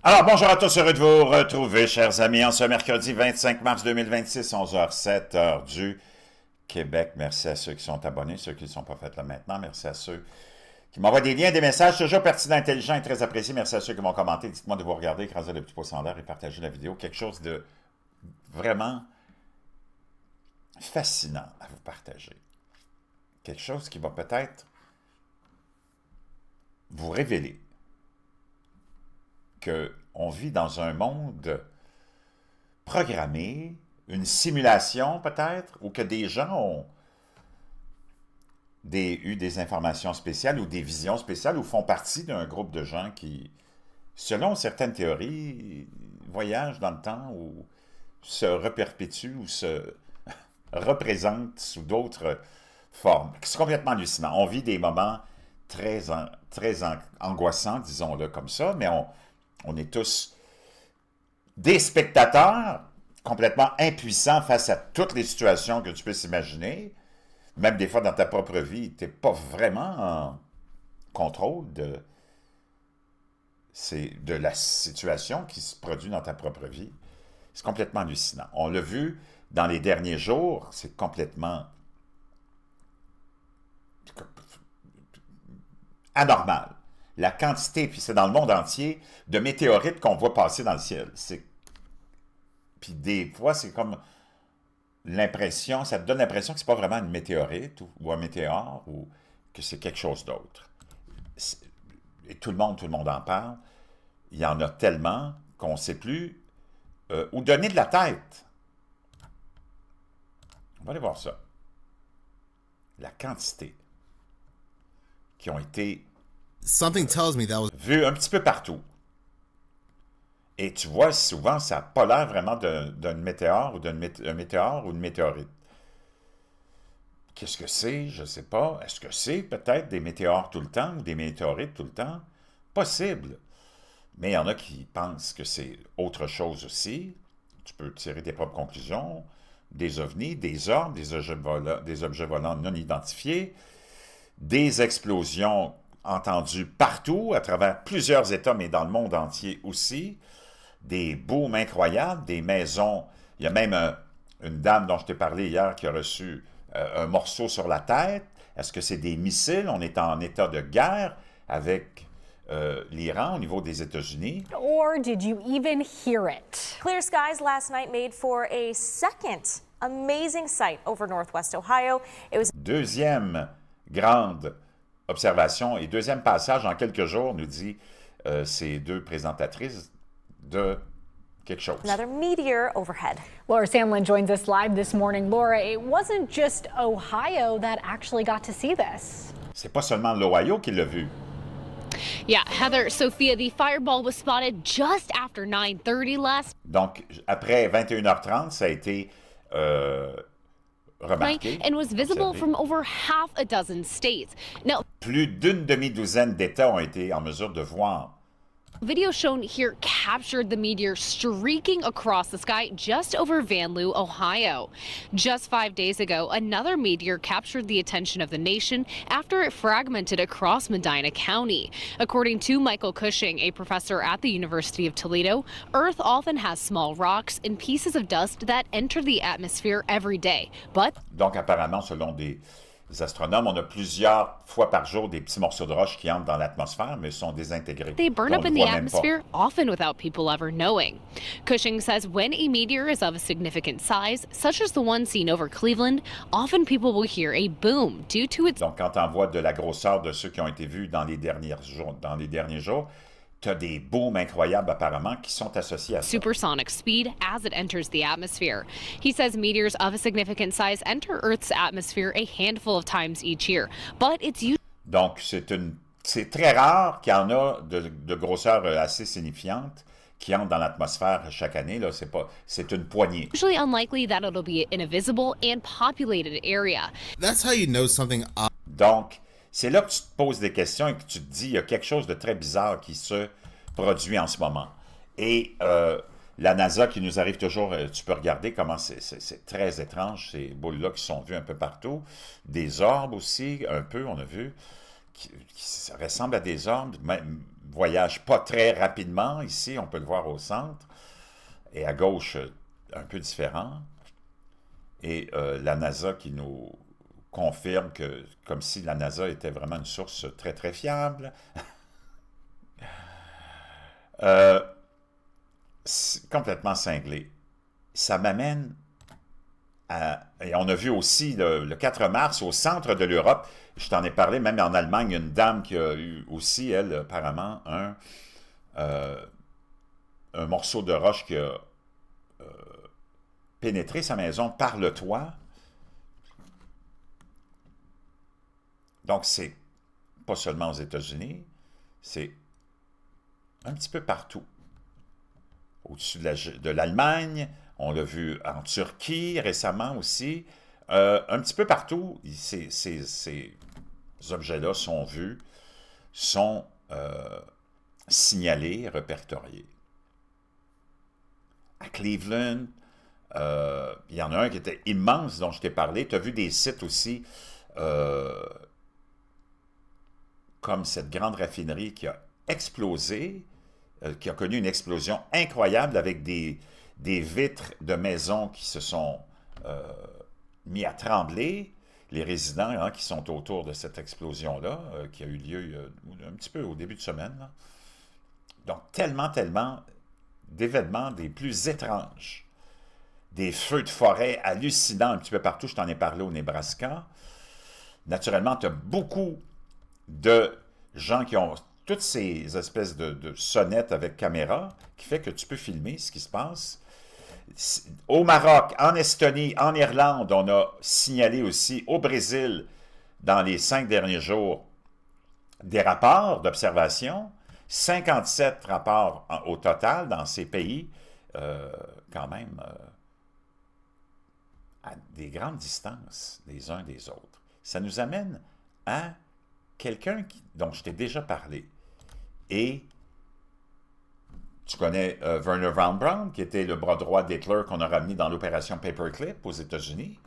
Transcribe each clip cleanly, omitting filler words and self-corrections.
Alors, bonjour à tous, heureux de vous retrouver, chers amis, en ce mercredi 25 mars 2026, 11h07, heure du Québec. Merci à ceux qui sont abonnés, ceux qui ne sont pas faits là maintenant. Merci à ceux qui m'envoient des liens, des messages toujours pertinents, intelligents et très appréciés. Merci à ceux qui m'ont commenté. Dites-moi de vous regarder, écraser le petit pouce en l'air et partager la vidéo. Quelque chose de vraiment fascinant à vous partager. Quelque chose qui va peut-être vous révéler qu'on vit dans un monde programmé, une simulation peut-être, ou que des gens ont eu des informations spéciales ou des visions spéciales ou font partie d'un groupe de gens qui, selon certaines théories, voyagent dans le temps ou se reperpétuent ou se représentent sous d'autres formes. C'est complètement hallucinant. On vit des moments très angoissants, disons-le comme ça, mais on est tous des spectateurs complètement impuissants face à toutes les situations que tu peux s'imaginer. Même des fois dans ta propre vie, tu n'es pas vraiment en contrôle de la situation qui se produit dans ta propre vie. C'est complètement hallucinant. On l'a vu dans les derniers jours, c'est complètement anormal. La quantité, puis c'est dans le monde entier, de météorites qu'on voit passer dans le ciel. Puis des fois, c'est comme l'impression, ça te donne l'impression que c'est pas vraiment une météorite ou un météore ou que c'est quelque chose d'autre. Et tout le monde en parle. Il y en a tellement qu'on ne sait plus où donner de la tête. On va aller voir ça. La quantité qui ont été vues un petit peu partout. Et tu vois, souvent, ça n'a pas l'air vraiment d'un météore ou d'un météore ou une météorite. Qu'est-ce que c'est? Je ne sais pas. Est-ce que c'est peut-être des météores tout le temps ou des météorites tout le temps? Possible. Mais il y en a qui pensent que c'est autre chose aussi. Tu peux tirer tes propres conclusions. Des ovnis, des orbes, des objets volants non identifiés, des explosions entendues partout, à travers plusieurs États, mais dans le monde entier aussi. Des booms incroyables, des maisons. Il y a même une dame dont je t'ai parlé hier qui a reçu un morceau sur la tête. Est-ce que c'est des missiles? On est en état de guerre avec l'Iran au niveau des États-Unis. Or did you even hear it? Clear skies last night made for a second amazing sight over northwest Ohio. It was Deuxième grande observation et deuxième passage en quelques jours, nous dit ces deux présentatrices de quelque chose. another meteor overhead. Laura Sandlin joins us live this morning. Laura, it wasn't just Ohio that actually got to see this. C'est pas seulement l'Ohio qui l'a vu. Yeah, Heather, Sophia, the fireball was spotted just after 9:30 last Donc, après 21h30, ça a été night remarqué. and was visible observé. from over half a dozen states. Now, Plus d'une demi-douzaine d'États ont été en mesure de voir. video shown here captured the meteor streaking across the sky just over Van Loo, Ohio. Just 5 days ago, another meteor captured the attention of the nation after it fragmented across Medina County. According to Michael Cushing, a professor at the University of Toledo, Earth often has small rocks and pieces of dust that enter the atmosphere every day. But Donc, apparemment, selon des astronomes, on a plusieurs fois par jour des petits morceaux de roche qui entrent dans l'atmosphère, mais sont désintégrés. they burn On up ne in the voit même pas. atmosphere, often without people ever knowing. Cushing says when a meteor is of a significant size, such as the one seen over Cleveland, often people will hear a boom due to its Donc, quand on voit de la grosseur de ceux qui ont été vus dans les derniers jours, tu as des booms incroyables apparemment qui sont associés à ça. supersonic speed as it enters the atmosphere. He says meteors of a significant size enter Earth's atmosphere a handful of times each year, but it's Donc, c'est très rare qu'il y en a de grosseur assez signifiante qui entrent dans l'atmosphère chaque année. Là, c'est une poignée. usually unlikely that it'll be in a visible and populated area. That's how you know something Donc, c'est là que tu te poses des questions et que tu te dis, il y a quelque chose de très bizarre qui se produit en ce moment. Et la NASA qui nous arrive toujours, tu peux regarder comment c'est très étrange, ces boules-là qui sont vues un peu partout. Des orbes aussi, un peu, on a vu, qui ressemblent à des orbes, même voyage pas très rapidement. Ici, on peut le voir au centre. Et à gauche, un peu différent. Et la NASA qui nous confirme que, comme si la NASA était vraiment une source très, très fiable. Complètement cinglé. Ça m'amène à... Et on a vu aussi le 4 mars au centre de l'Europe, je t'en ai parlé, même en Allemagne, une dame qui a eu aussi, elle, apparemment, un morceau de roche qui a pénétré sa maison par le toit. Donc, c'est pas seulement aux États-Unis, c'est un petit peu partout. Au-dessus de l'Allemagne, on l'a vu en Turquie récemment aussi. Un petit peu partout, ces objets-là sont vus, sont signalés, répertoriés. À Cleveland, il y en a un qui était immense dont je t'ai parlé. Tu as vu des sites aussi comme cette grande raffinerie qui a explosé, qui a connu une explosion incroyable avec des vitres de maisons qui se sont mis à trembler. Les résidents hein, qui sont autour de cette explosion-là, qui a eu lieu un petit peu au début de semaine. Là. Donc, tellement d'événements des plus étranges. Des feux de forêt hallucinants un petit peu partout. Je t'en ai parlé au Nebraska. Naturellement, tu as beaucoup de gens qui ont toutes ces espèces de sonnettes avec caméra qui fait que tu peux filmer ce qui se passe. Au Maroc, en Estonie, en Irlande, on a signalé aussi au Brésil, dans les 5 derniers jours, des rapports d'observation. 57 rapports au total dans ces pays, quand même, à des grandes distances les uns des autres. Ça nous amène à quelqu'un dont je t'ai déjà parlé. Et tu connais Wernher von Braun, qui était le bras droit d'Hitler qu'on a ramené dans l'opération Paperclip aux États-Unis.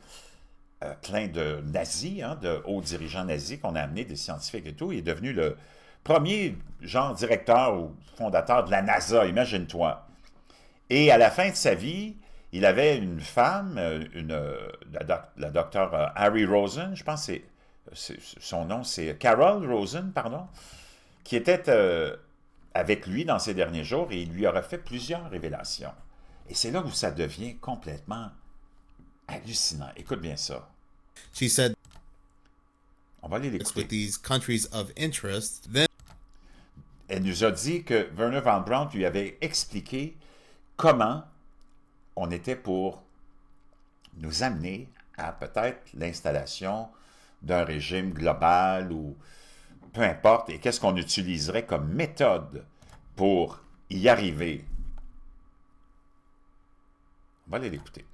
Plein de nazis, hein, de hauts dirigeants nazis qu'on a amenés, des scientifiques et tout. Il est devenu le premier genre directeur ou fondateur de la NASA, imagine-toi. Et à la fin de sa vie, il avait une femme, la docteure Harry Rosen, je pense que son nom c'est Carol Rosen, pardon, qui était avec lui dans ces derniers jours et il lui aurait fait plusieurs révélations. Et c'est là où ça devient complètement hallucinant. Écoute bien ça. She said, on va aller l'écouter. with these countries of interest, then Elle nous a dit que Wernher von Braun lui avait expliqué comment on était pour nous amener à peut-être l'installation d'un régime global ou peu importe, et qu'est-ce qu'on utiliserait comme méthode pour y arriver. On va aller l'écouter.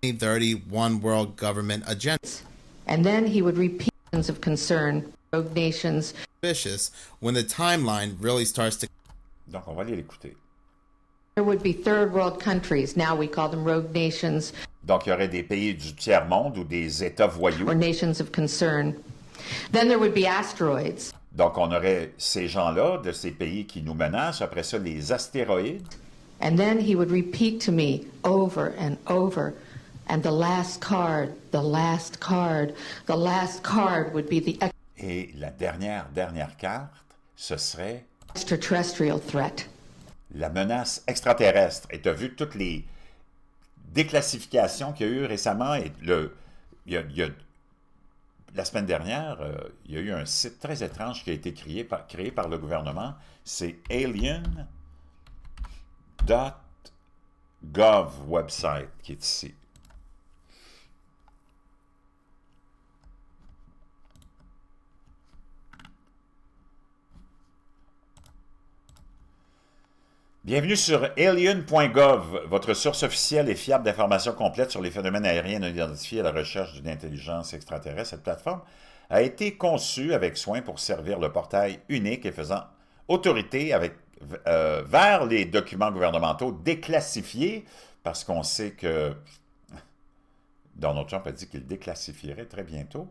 2030 One World Government Agenda. And then he would repeat of concern, rogue nations. Vicious when the timeline really starts to. Donc, on va aller l'écouter. There would be third world countries. Now we call them rogue nations. Donc, il y aurait des pays du tiers-monde ou des États voyous. Or nations of concern. Then there would be asteroids. Donc, on aurait ces gens-là, de ces pays qui nous menacent. Après ça, les astéroïdes. And then he would repeat to me over and over. And the last card, the last card, the last card would be the Et la dernière carte, ce serait extraterrestrial threat. La menace extraterrestre. Et tu as vu toutes les déclassifications qu'il y a eu récemment. Et la semaine dernière, il y a eu un site très étrange qui a été créé par le gouvernement. C'est alien.gov website qui est ici. Bienvenue sur alien.gov, votre source officielle et fiable d'informations complètes sur les phénomènes aériens non identifiés à la recherche d'une intelligence extraterrestre. Cette plateforme a été conçue avec soin pour servir le portail unique et faisant autorité vers les documents gouvernementaux déclassifiés, parce qu'on sait que Donald Trump a dit qu'il déclassifierait très bientôt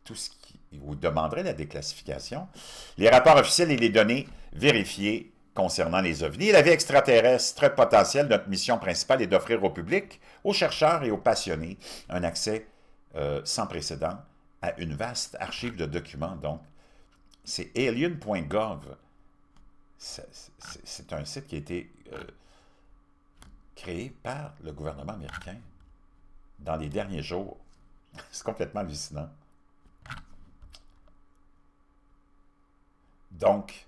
tout ce qui vous demanderait la déclassification, les rapports officiels et les données vérifiées concernant les ovnis. La vie extraterrestre potentielle, notre mission principale est d'offrir au public, aux chercheurs et aux passionnés un accès sans précédent à une vaste archive de documents. Donc, c'est alien.gov. C'est un site qui a été créé par le gouvernement américain dans les derniers jours. C'est complètement hallucinant. Donc,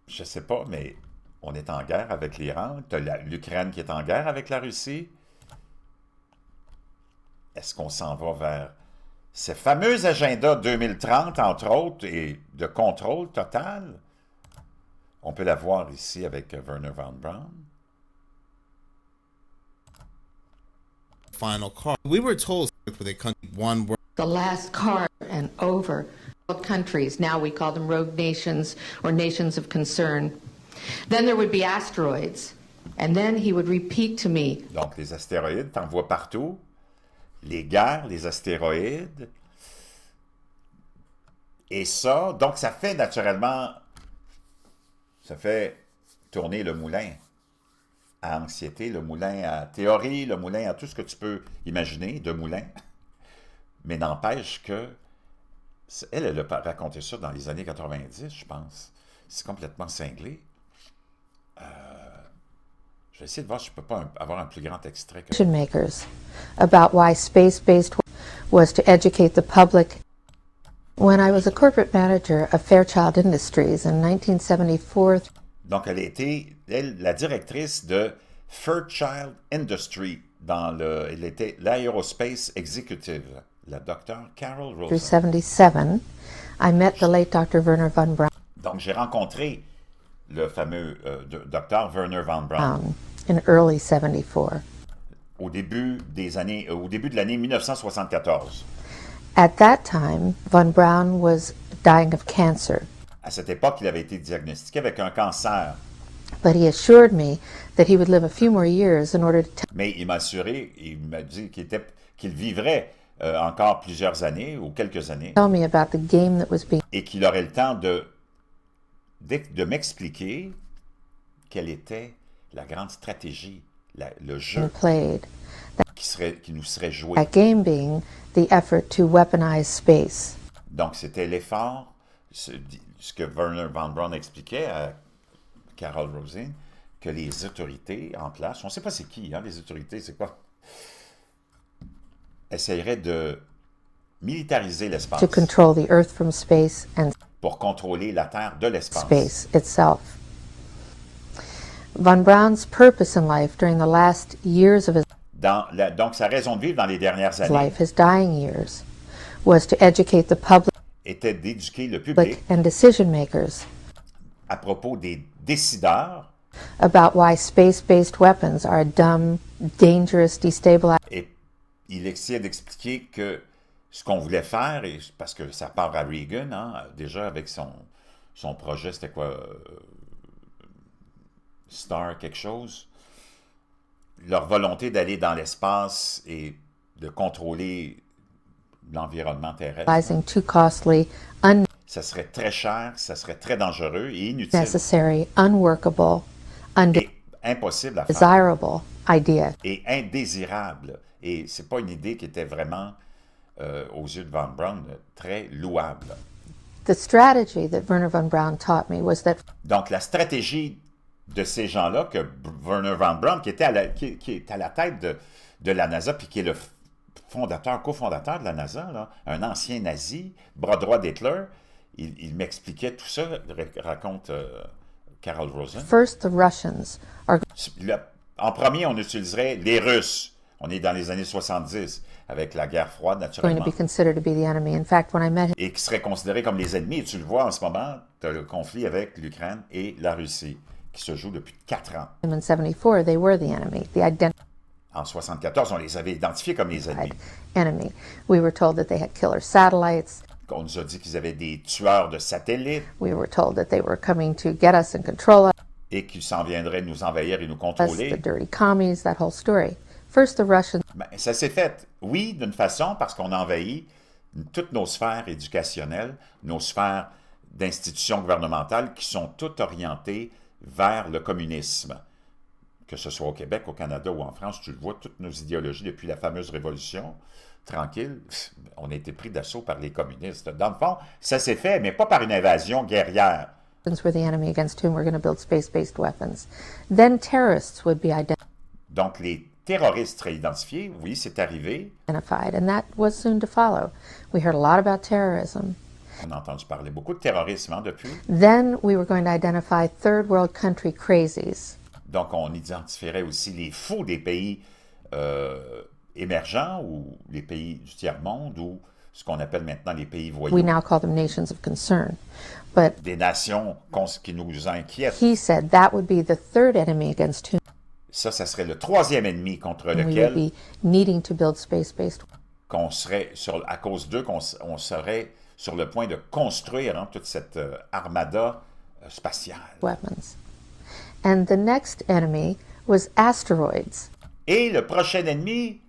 je ne sais pas, mais on est en guerre avec l'Iran. Tu as l'Ukraine qui est en guerre avec la Russie. Est-ce qu'on s'en va vers ces fameux agendas 2030, entre autres, et de contrôle total? On peut la voir ici avec Wernher von Braun. Final card. We were told with a country one word. The last card and over. Countries, now we call them rogue nations or nations of concern. Then there would be asteroids. And then he would repeat to me. Donc, les astéroïdes, t'en vois partout. Les guerres, les astéroïdes. Et ça, donc ça fait naturellement, ça fait tourner le moulin à anxiété, le moulin à théorie, le moulin à tout ce que tu peux imaginer de moulin. Mais n'empêche que, elle a raconté ça dans les années 90, je pense. C'est complètement cinglé. Je vais essayer de voir si je ne peux pas avoir un plus grand extrait. Que... Makers about why space-based was to educate the public. When I was a corporate manager of Fairchild Industries in 1974. Donc, elle était, la directrice de Fairchild Industries. Elle était l'Aerospace Executive, la docteure Carol Rosen. 1977, I met the late Dr. Wernher von Braun. Donc, j'ai rencontré le fameux docteur Wernher von Braun. In early 74. Au début de l'année 1974. At that time, von Braun was dying of cancer. À cette époque, il avait été diagnostiqué avec un cancer. But he assured me that he would live a few more years in order to Mais il m'a assuré, il m'a dit qu'il vivrait encore plusieurs années ou quelques années. tell me about the game that was being Et qu'il aurait le temps de m'expliquer quelle était la grande stratégie, le jeu played. qui nous serait joué. That game being the effort to weaponize space. Donc, c'était l'effort, ce que Wernher von Braun expliquait à Carol Rosen, que les autorités en place, on ne sait pas c'est qui, hein, les autorités, c'est quoi, essaieraient de militariser l'espace To control the Earth from space and pour contrôler la Terre de l'espace. space itself. Von Braun's purpose in life during the last years of his Donc, sa raison de vivre dans les dernières années life, his dying years, was to educate the public était d'éduquer le public and decision makers à propos des décideurs about why space-based weapons are a dumb, dangerous, destabilizing. et il essayait d'expliquer que ce qu'on voulait faire, et parce que ça part à Reagan, hein, déjà avec son projet, c'était quoi, Star quelque chose, leur volonté d'aller dans l'espace et de contrôler l'environnement terrestre. Too costly, Ça serait très cher, ça serait très dangereux et inutile unnecessary, unworkable, et impossible à faire undesirable idea. et indésirable. Et c'est pas une idée qui était vraiment, aux yeux de Von Braun, très louable. The strategy that Wernher von Braun taught me was that Donc, la stratégie de ces gens-là, que Wernher von Braun, qui est à la tête de la NASA, puis qui est le cofondateur de la NASA, là, un ancien nazi, bras droit d'Hitler, il m'expliquait tout ça, raconte Carol Rosen. first the Russians are En premier, on utiliserait les Russes. On est dans les années 70, avec la guerre froide, going to naturellement, be considered to be the enemy. In fact, when I met him et qui seraient considérés comme les ennemis. Et tu le vois en ce moment, tu as le conflit avec l'Ukraine et la Russie, qui se joue depuis 4 ans. in 74, they were the enemy, the En 74, on les avait identifiés comme les ennemis. enemy. We were told that they had killer satellites. On nous a dit qu'ils avaient des tueurs de satellites We were told that they were coming to get us and control us, et qu'ils s'en viendraient nous envahir et nous the contrôler. dirty commies, that whole story. First, the Russians Ben, ça s'est fait, oui, d'une façon, parce qu'on a envahi toutes nos sphères éducationnelles, nos sphères d'institutions gouvernementales qui sont toutes orientées vers le communisme. Que ce soit au Québec, au Canada ou en France, tu le vois, toutes nos idéologies depuis la fameuse Révolution, tranquille, on a été pris d'assaut par les communistes. Dans le fond, ça s'est fait, mais pas par une invasion guerrière. were the enemy against whom we're going to build space-based weapons. Then terrorists would be Donc, les terroristes seraient identifiés, oui, c'est arrivé. identified, and that was soon to follow. We heard a lot about terrorism. On a entendu parler beaucoup de terrorisme depuis. Then we were going to identify third world country crazies. Donc, on identifierait aussi les fous des pays émergents ou les pays du tiers-monde ou ce qu'on appelle maintenant les pays voyous. We now call them nations of concern. But Des nations qui nous inquiètent. he said that would be the third enemy against whom Ça serait le troisième ennemi contre we would lequel be needing to build space-based qu'on serait, à cause d'eux, on serait sur le point de construire toute cette armada spatiale. weapons. And the next enemy was asteroids. Et le prochain ennemi,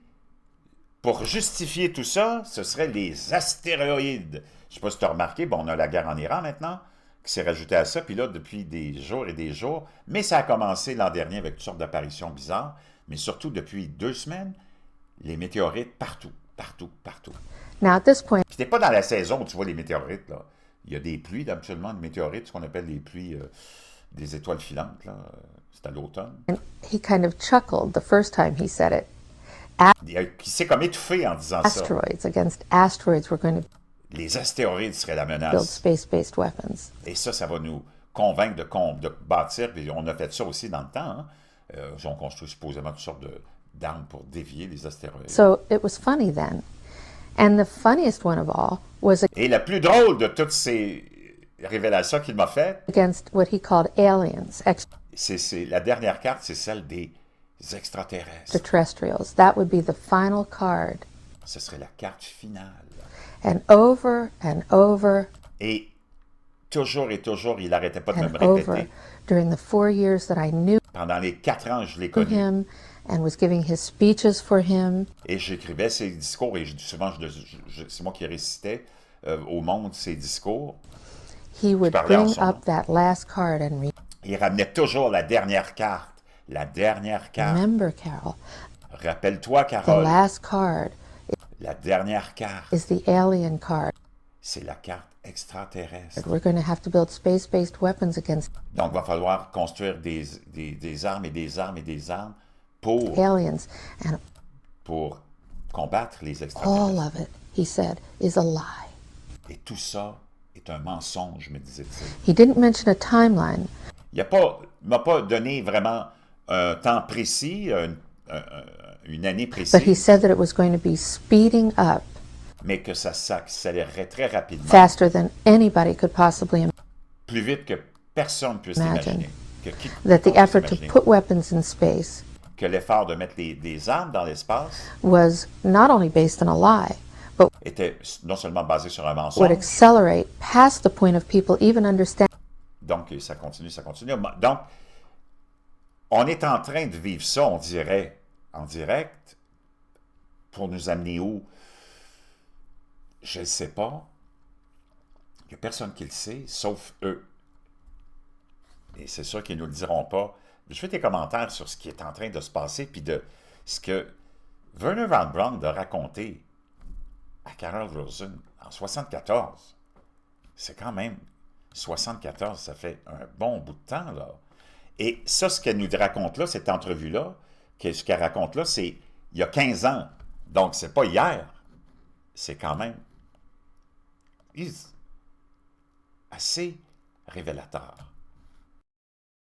pour justifier tout ça, ce serait les astéroïdes. Je ne sais pas si tu as remarqué, bon, on a la guerre en Iran maintenant, qui s'est rajoutée à ça, puis là, depuis des jours et des jours, mais ça a commencé l'an dernier avec toutes sortes d'apparitions bizarres, mais surtout depuis 2 semaines, les météorites partout, partout, partout. Now, at this point, Puis t'es pas dans la saison où tu vois les météorites, là. Il y a des pluies, habituellement, de météorites, ce qu'on appelle les pluies des étoiles filantes, là. C'est à l'automne. he kind of chuckled the first time he said it. Qui s'est comme étouffé en disant ça. Asteroids. Against asteroids, we're going to Les astéroïdes seraient la build menace. space-based weapons. Et ça va nous convaincre de bâtir, puis on a fait ça aussi dans le temps, hein. Ils ont construit supposément toutes sortes d'armes pour dévier les astéroïdes. So it was funny then. And the funniest one of all was Et la plus drôle de toutes ces révélations qu'il m'a faites, against what he called aliens, c'est la dernière carte, c'est celle des extraterrestres. extraterrestrials. That would be the final card. Ce serait la carte finale. And over, Et toujours, il n'arrêtait pas de me and le over, répéter. during the 4 years that I knew Pendant les 4 ans, je l'ai connu. him and was giving his speeches for him, Et j'écrivais ses discours, et souvent, c'est moi qui récitais au monde ses discours. he would parlais en bring son up nom. that last card and Il ramenait toujours la dernière carte. La dernière carte. remember, Carol, Rappelle-toi, the Carole, last card la dernière carte, is the alien card. c'est la carte extraterrestre. We're going to have to build space-based weapons against Donc, il va falloir construire des armes et des armes et des armes pour aliens. And combattre les all extraterrestres. of it, he said, is a lie. Et tout ça est un mensonge, me disait-il. He didn't mention a timeline, Il m'a pas donné vraiment un temps précis, une année but he précise, said that it was going to be speeding up mais que ça s'accélérerait très rapidement, faster than anybody could possibly imagine. plus vite que personne puisse Imagine. l'imaginer. That the puisse effort to imaginer. put weapons in space Que l'effort de mettre des armes dans l'espace was not only based on a lie, but était non seulement basé sur un would mensonge, accelerate past the point of people even understanding donc ça continue. Donc, on est en train de vivre ça, on dirait, en direct, pour nous amener où? Je ne sais pas. Il n'y a personne qui le sait, sauf eux. Et c'est sûr qu'ils ne nous le diront pas. Je fais tes commentaires sur ce qui est en train de se passer, puis de ce que Wernher von Braun a raconté à Carol Rosen en 1974. C'est quand même 1974, ça fait un bon bout de temps, là. Et ça, ce qu'elle nous raconte là, cette entrevue-là, ce qu'elle raconte là, c'est il y a 15 ans. Donc, c'est pas hier. C'est quand même assez révélateur.